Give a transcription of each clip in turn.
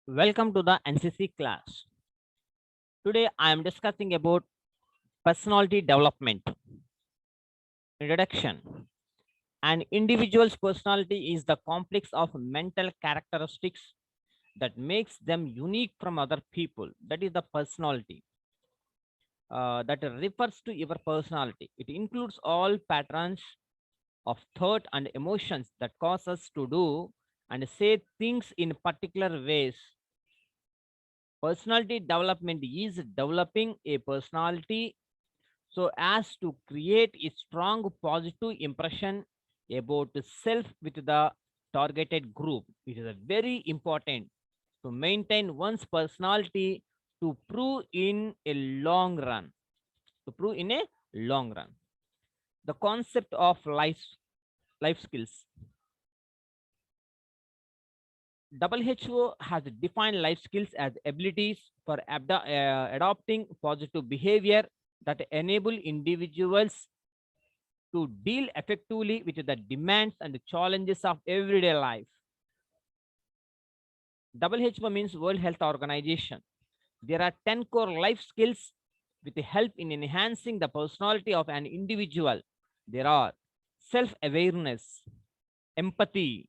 Welcome to the NCC class. Today I am discussing about personality development. Introduction. An individual's personality is the complex of mental characteristics that makes them unique from other people. That is the personality. That refers to your personality. It includes all patterns of thought and emotions that cause us to do and say things in particular ways. Personality development is developing a personality so as to create a strong positive impression about the self with the targeted group. It is a very important to maintain one's personality to prove in a long run. To prove in a long run. The concept of life skills. WHO has defined life skills as abilities for adopting positive behavior that enable individuals to deal effectively with the demands and challenges of everyday life. WHO means World Health Organization. There are 10 core life skills with the help in enhancing the personality of an individual. There are self awareness, empathy,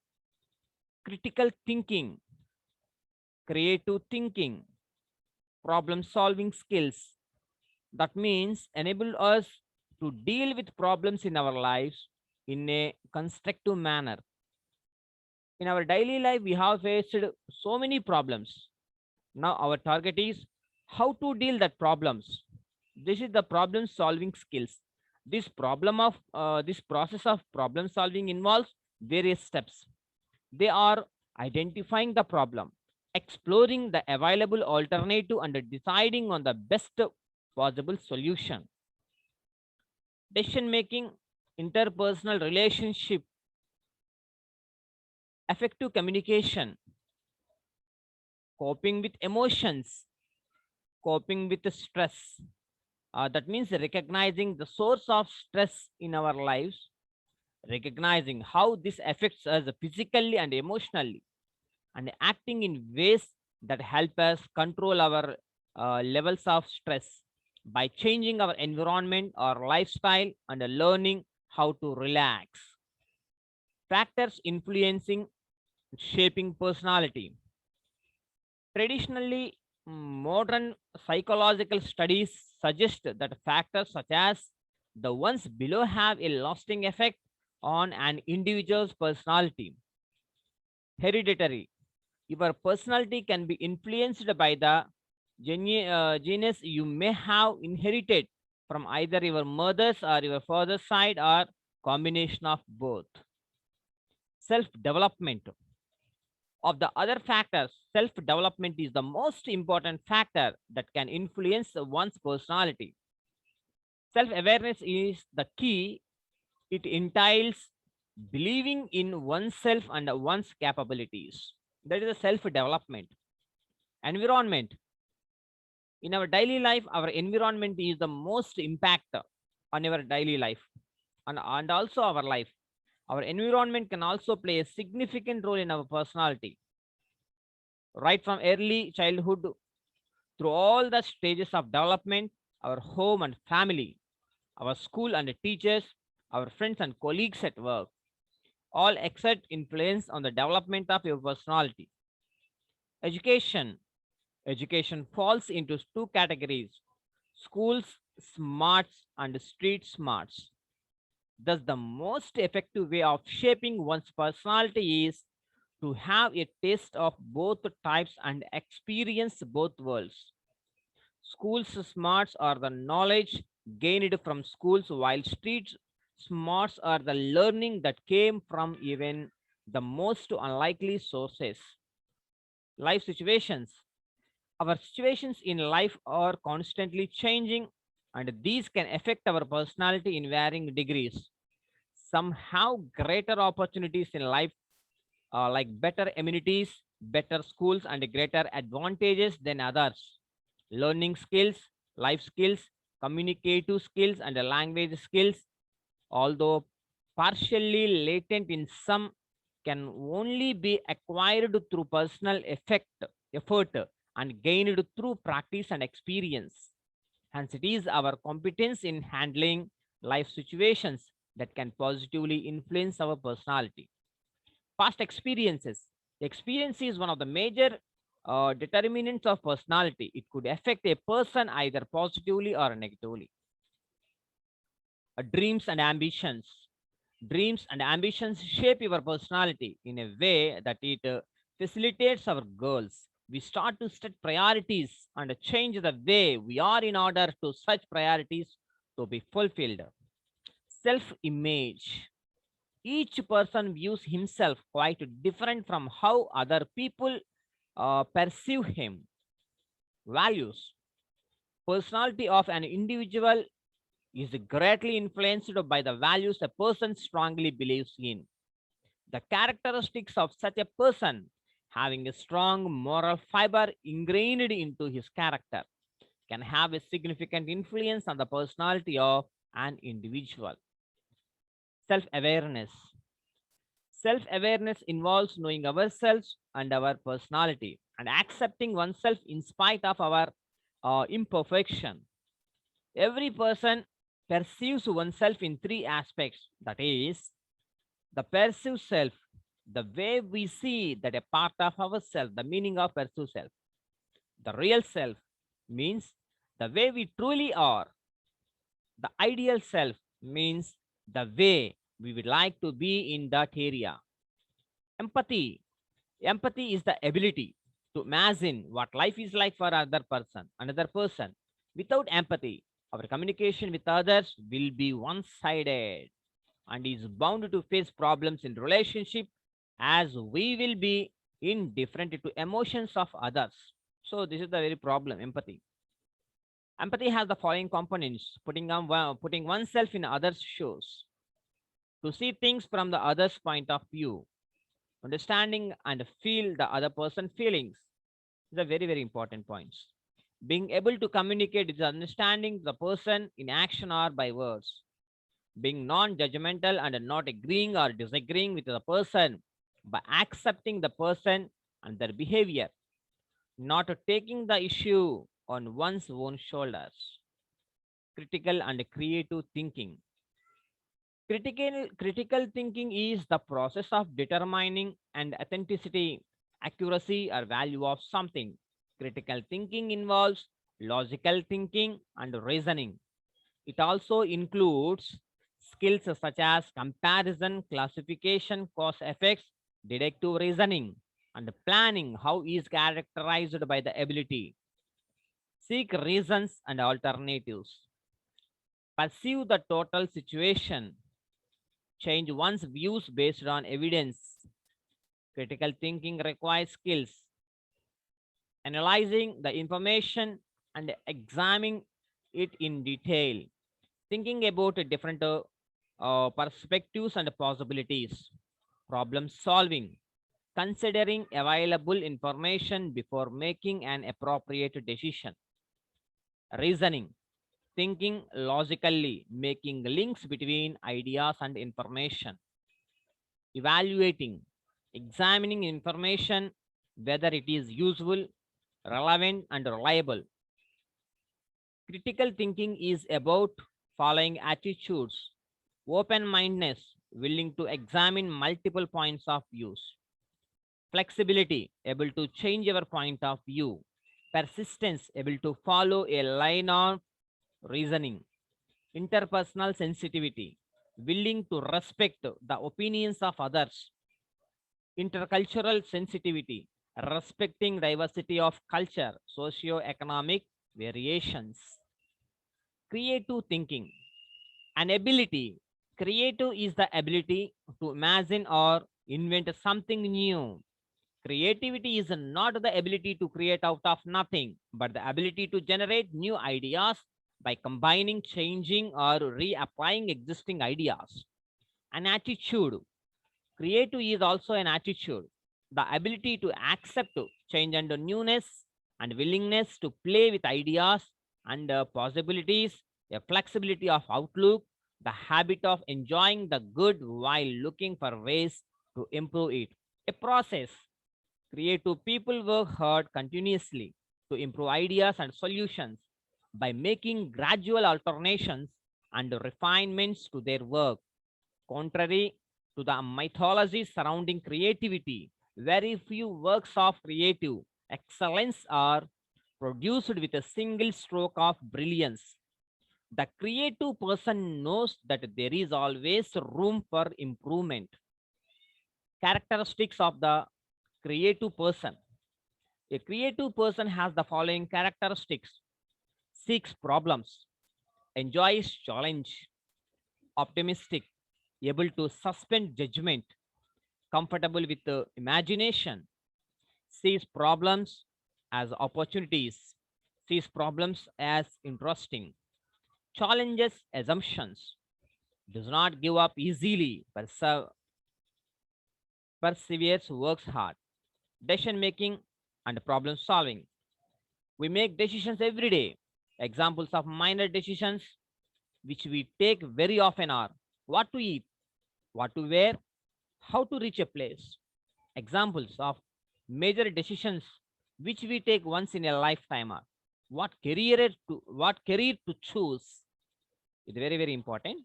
critical thinking, creative thinking, problem solving skills. That means enable us to deal with problems in our lives in a constructive manner. In our daily life, we have faced so many problems. Now our target is how to deal that problems. This is the problem solving skills. This process of problem solving involves various steps. They are identifying the problem, exploring the available alternative, and deciding on the best possible solution. Decision making, interpersonal relationship, effective communication, coping with emotions, coping with the stress. That means recognizing the source of stress in our lives, recognizing how this affects us physically and emotionally, and acting in ways that help us control our levels of stress by changing our environment or lifestyle and learning how to relax. Factors influencing shaping personality. Traditionally, modern psychological studies suggest that factors such as the ones below have a lasting effect on an individual's personality. Hereditary. Your personality can be influenced by the genes you may have inherited from either your mother's or your father's side or combination of both. Self development. Of the other factors, self development is the most important factor that can influence one's personality. Self awareness is the key. It entails believing in oneself and one's capabilities. That is a self development. Environment. In our daily life, our environment is the most impact on our daily life and also our life. Our environment can also play a significant role in our personality. Right from early childhood through all the stages of development, our home and family, our school and teachers, our friends and colleagues at work, all exert influence on the development of your personality. Education. Education falls into two categories: schools smarts and street smarts. Thus, the most effective way of shaping one's personality is to have a taste of both types and experience both worlds. Schools smarts are the knowledge gained from schools, while street smarts are the learning that came from even the most unlikely sources. Life situations. Our situations in life are constantly changing, and these can affect our personality in varying degrees. Some have greater opportunities in life, like better amenities, better schools, and greater advantages than others. Learning skills, life skills, communicative skills, and language skills, although partially latent in some, can only be acquired through personal effect, effort, and gained through practice and experience. Hence, it is our competence in handling life situations that can positively influence our personality. Past experiences. Experience is one of the major determinants of personality. It could affect a person either positively or negatively. Dreams and ambitions. Dreams and ambitions shape your personality in a way that it facilitates our goals. We start to set priorities and change the way we are in order to such priorities to be fulfilled. Self image. Each person views himself quite different from how other people perceive him. Values. Personality of an individual is greatly influenced by the values a person strongly believes in. The characteristics of such a person having a strong moral fiber ingrained into his character can have a significant influence on the personality of an individual. Self awareness. Self awareness involves knowing ourselves and our personality and accepting oneself in spite of our imperfection. Every person perceives oneself in three aspects, that is, the perceived self, the way we see that a part of ourselves, the meaning of perceived self. The real self means the way we truly are. The ideal self means the way we would like to be in that area. Empathy. Empathy is the ability to imagine what life is like for another person. Without empathy, our communication with others will be one-sided and is bound to face problems in relationship as we will be indifferent to emotions of others. So this is the very problem, empathy. Empathy has the following components: putting oneself in others' shoes, to see things from the other's point of view, understanding and feel the other person's feelings. These are very, very important points. Being able to communicate is understanding the person in action or by words. Being non-judgmental and not agreeing or disagreeing with the person, by accepting the person and their behavior, not taking the issue on one's own shoulders. Critical and creative thinking. Critical thinking is the process of determining and authenticity, accuracy, or value of something. Critical thinking involves logical thinking and reasoning. It also includes skills such as comparison, classification, cause effects, deductive reasoning, and planning, how is characterized by the ability. Seek reasons and alternatives. Perceive the total situation. Change one's views based on evidence. Critical thinking requires skills analyzing the information and examining it in detail, thinking about different perspectives and possibilities, problem solving, considering available information before making an appropriate decision, reasoning, thinking logically, making links between ideas and information, evaluating, examining information whether it is useful, relevant, and reliable. Critical thinking is about following attitudes, open mindedness, willing to examine multiple points of views, flexibility, able to change our point of view, persistence, able to follow a line of reasoning, interpersonal sensitivity, willing to respect the opinions of others, intercultural sensitivity, respecting diversity of culture, socio-economic variations, creative thinking, an ability. Creative is the ability to imagine or invent something new. Creativity is not the ability to create out of nothing, but the ability to generate new ideas by combining, changing, or reapplying existing ideas. An attitude. Creative is also an attitude, the ability to accept change and newness, and willingness to play with ideas and possibilities, a flexibility of outlook, the habit of enjoying the good while looking for ways to improve it. A process. Creative people work hard continuously to improve ideas and solutions by making gradual alterations and refinements to their work. Contrary to the mythology surrounding creativity, very few works of creative excellence are produced with a single stroke of brilliance. The creative person knows that there is always room for improvement. Characteristics of the creative person. A creative person has the following characteristics: seeks problems, enjoys challenge, optimistic, able to suspend judgment, comfortable with the imagination, sees problems as opportunities, sees problems as interesting, challenges assumptions, does not give up easily, perseveres, works hard. Decision making and problem solving. We make decisions every day. Examples of minor decisions which we take very often are what to eat, what to wear, how to reach a place. Examples of major decisions which we take once in a lifetime are what career to choose. It's very very important.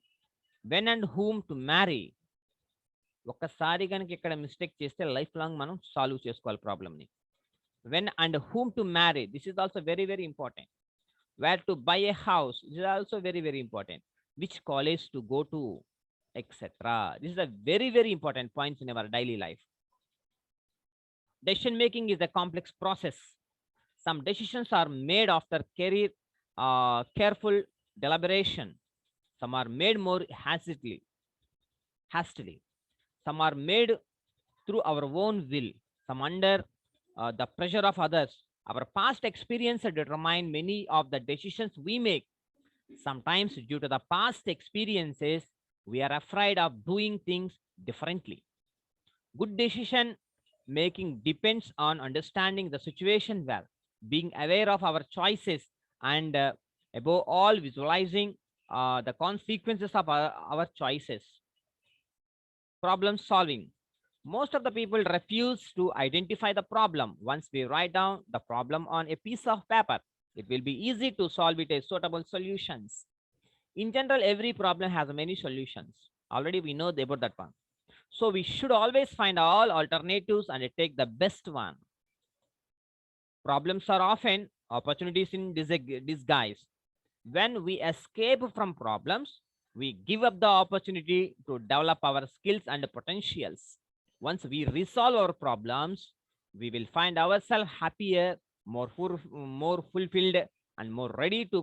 When and whom to marry. ఒక్కసారి కనుక ఇక్కడ mistake చేస్తే life long మనం solve చేసుకోవాలి ప్రాబ్లమ్ని. When and whom to marry, this is also very very important. Where to buy a house, this is also very very important. Which college to go to, etc. This is a very very important points in our daily life. Decision making is a complex process. Some decisions are made after careful deliberation. Some are made more hastily. Some are made through our own will. Some under the pressure of others. Our past experience determine many of the decisions we make. Sometimes, due to the past experiences, we are afraid of doing things differently. Good decision making depends on understanding the situation well, being aware of our choices, and above all, visualizing the consequences of our choices. Problem solving. Most of the people refuse to identify the problem. Once we write down the problem on a piece of paper, it will be easy to solve it as suitable solutions. In general, every problem has many solutions. Already we know about that one. So we should always find all alternatives and take the best one. Problems are often opportunities in disguise. When we escape from problems, we give up the opportunity to develop our skills and potentials. Once we resolve our problems, we will find ourselves happier, more fulfilled, and more ready to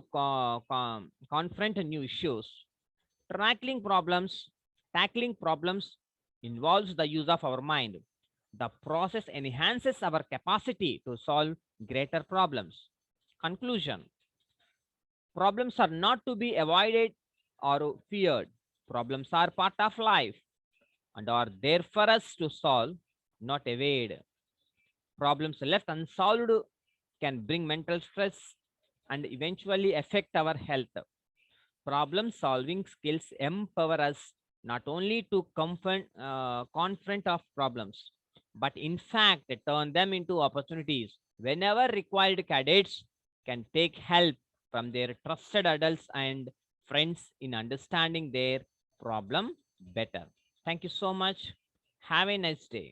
confront new issues. Tackling problems involves the use of our mind. The process enhances our capacity to solve greater problems. Conclusion. Problems are not to be avoided or feared. Problems are part of life and are there for us to solve, not evade. Problems left unsolved can bring mental stress and eventually affect our health. Problem solving skills empower us not only to confront of problems, but in fact turn them into opportunities. Whenever required, cadets can take help from their trusted adults and friends in understanding their problem better. Thank you so much. Have a nice day.